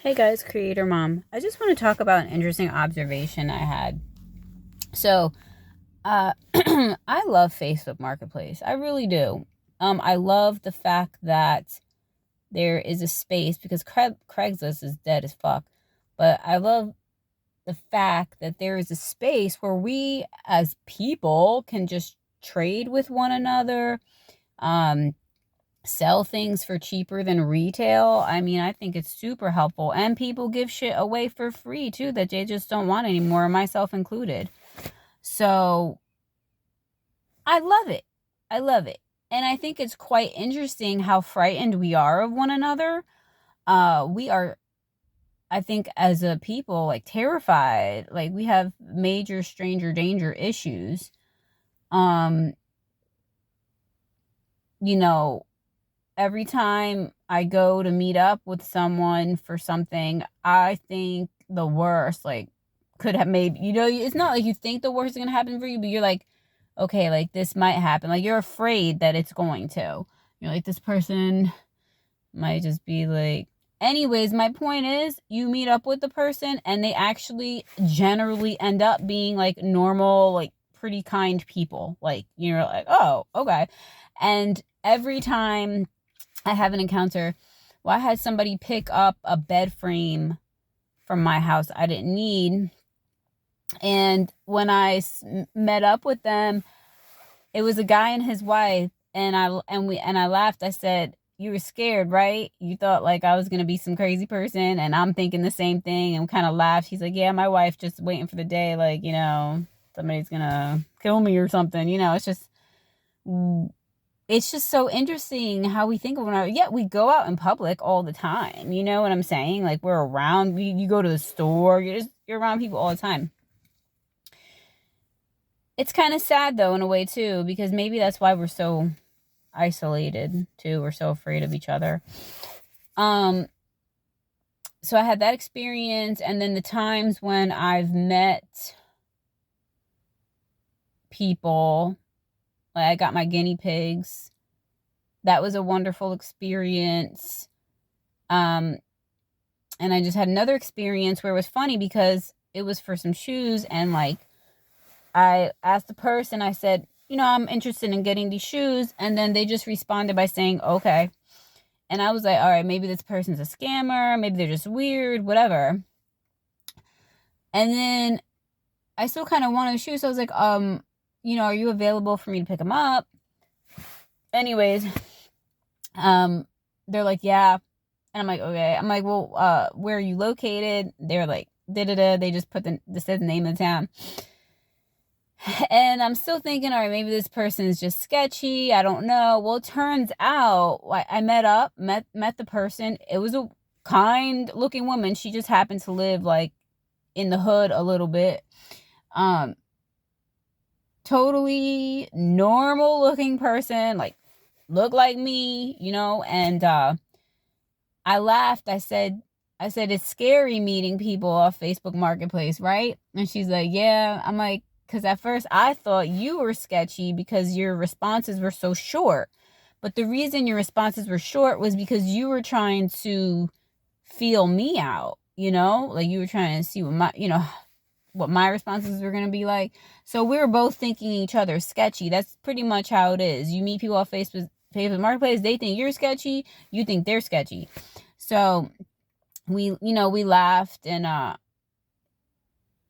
Hey guys, Creator Mom. I just want to talk about an interesting observation I had. So, I love Facebook Marketplace. I really do. I love the fact that there is a space because Craigslist is dead as fuck. But I love the fact that there is a space where we as people can just trade with one another. Um, Sell things for cheaper than retail. I mean, I think it's super helpful. And people give shit away for free too that they just don't want anymore, myself included. So I love it. I love it. And I think it's quite interesting how frightened we are of one another. We are, I think, as a people, like terrified. Like we have major stranger danger issues. Um, you know, every time I go to meet up with someone for something, I think the worst, like, could have made, it's not like you think the worst is going to happen for you, but you're like, okay, like, this might happen. Like, you're afraid that it's going to. You're like, this person might just be like, anyways, my point is, you meet up with the person and they actually generally end up being like normal, like, pretty kind people. Like, you're like, oh, okay. And every time I have an encounter. Well, I had somebody pick up a bed frame from my house I didn't need. And when met up with them, it was a guy and his wife. And I laughed. I said, "You were scared, right? You thought like I was gonna be some crazy person." And I'm thinking the same thing. And kind of laughed. He's like, "Yeah, my wife just waiting for the day, like somebody's gonna kill me or something." It's just so interesting how we think of one another. Yeah, we go out in public all the time. You know what I'm saying? Like we're around. You go to the store. You're around people all the time. It's kind of sad though in a way too, because maybe that's why we're so isolated too. We're so afraid of each other. Um. So I had that experience, and then the times when I've met people, like I got my guinea pigs. That was a wonderful experience. Um, and I just had another experience where it was funny because it was for some shoes, and like I asked the person, I said, I'm interested in getting these shoes, and then they just responded by saying, okay. And I was like, all right, maybe this person's a scammer, maybe they're just weird, whatever. And then I still kind of wanted the shoes, so I was like, are you available for me to pick them up? Anyways, they're like, yeah. And I'm like, okay. I'm like, well, where are you located? They're like, da da da. They just said the name of the town. And I'm still thinking, all right, maybe this person is just sketchy. I don't know. Well, it turns out I met the person. It was a kind looking woman. She just happened to live like in the hood a little bit. Um, Totally normal looking person, like look like me, and I laughed. I said, it's scary meeting people off Facebook Marketplace, right? And she's like, yeah. I'm like, because at first I thought you were sketchy because your responses were so short. But the reason your responses were short was because you were trying to feel me out, like you were trying to see what my responses were going to be like. So we were both thinking each other sketchy. That's pretty much how it is. You meet people off Facebook Marketplace, they think you're sketchy, you think they're sketchy. So we laughed and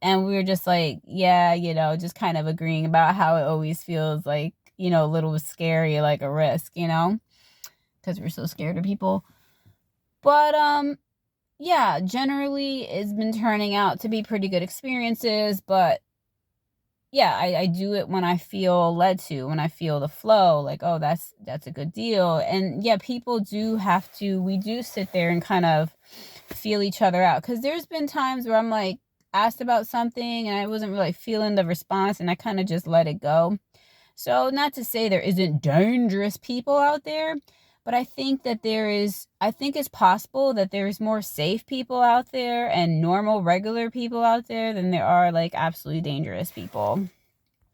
we were just like, yeah, just kind of agreeing about how it always feels like, a little scary, like a risk, because we're so scared of people. But yeah, generally it's been turning out to be pretty good experiences, but yeah, I do it when I feel led to, when I feel the flow, like, oh, that's a good deal. And yeah, we do sit there and kind of feel each other out. Because there's been times where I'm like asked about something and I wasn't really feeling the response and I kind of just let it go. So not to say there isn't dangerous people out there, but I think it's possible that there's more safe people out there and normal, regular people out there than there are like absolutely dangerous people.